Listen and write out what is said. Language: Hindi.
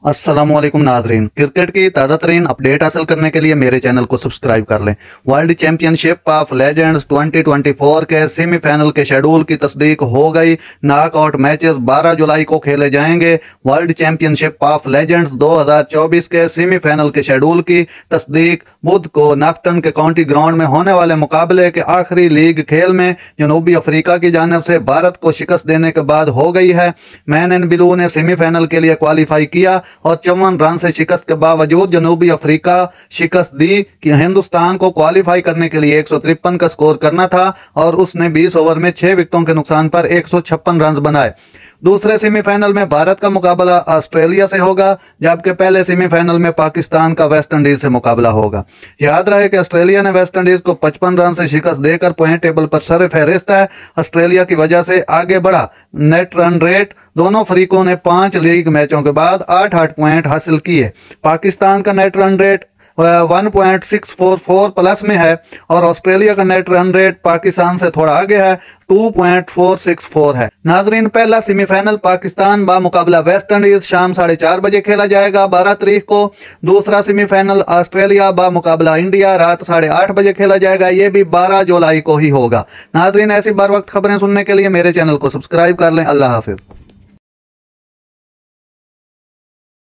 अस्सलामुअलैकुम नाजरीन, क्रिकेट की ताज़ा तरीन अपडेट हासिल करने के लिए मेरे चैनल को सब्सक्राइब कर लें। वर्ल्ड चैंपियनशिप ऑफ लेजेंड्स 2024 के सेमीफाइनल के शेड्यूल की तस्दीक हो गई। नॉकआउट मैचेस 12 जुलाई को खेले जाएंगे। वर्ल्ड चैंपियनशिप ऑफ लेजेंड्स 2024 के सेमीफाइनल के शेड्यूल की तस्दीक बुध को नॉक्टन के काउंटी ग्राउंड में होने वाले मुकाबले के आखिरी लीग खेल में जनूबी अफ्रीका की जानिब से भारत को शिकस्त देने के बाद हो गई है। मैन इन ब्लू ने सेमीफाइनल के लिए क्वालिफाई किया और 54 रन से शिकस्त के बावजूद जनूबी अफ्रीका शिकस्त दी कि हिंदुस्तान को क्वालिफाई करने के लिए 153 का स्कोर करना था और उसने 20 ओवर में 6 विकेटों के नुकसान पर 156 रन बनाए। दूसरे सेमीफाइनल में भारत का मुकाबला ऑस्ट्रेलिया से होगा, जबकि पहले सेमीफाइनल में पाकिस्तान का वेस्ट इंडीज से मुकाबला होगा। याद रहे कि ऑस्ट्रेलिया ने वेस्ट इंडीज को 55 रन से शिकस्त देकर पॉइंट टेबल पर सर फहरिस्त है। ऑस्ट्रेलिया की वजह से आगे बढ़ा नेट रन रेट। दोनों फरीकों ने 5 लीग मैचों के बाद 8-8 पॉइंट हासिल किए। पाकिस्तान का नेट रन रेट 1.644 प्लस में है और ऑस्ट्रेलिया का नेट रन रेट पाकिस्तान से थोड़ा आगे है, 2.464 है। नाजरीन, पहला सेमीफाइनल पाकिस्तान बा मुकाबला वेस्ट इंडीज शाम 4:30 बजे खेला जाएगा 12 तारीख को। दूसरा सेमीफाइनल ऑस्ट्रेलिया बा मुकाबला इंडिया रात 8:30 बजे खेला जाएगा। ये भी 12 जुलाई को ही होगा। नाजरीन, ऐसी बार वक्त खबरें सुनने के लिए मेरे चैनल को सब्सक्राइब कर लें। अल्लाह हाफिज।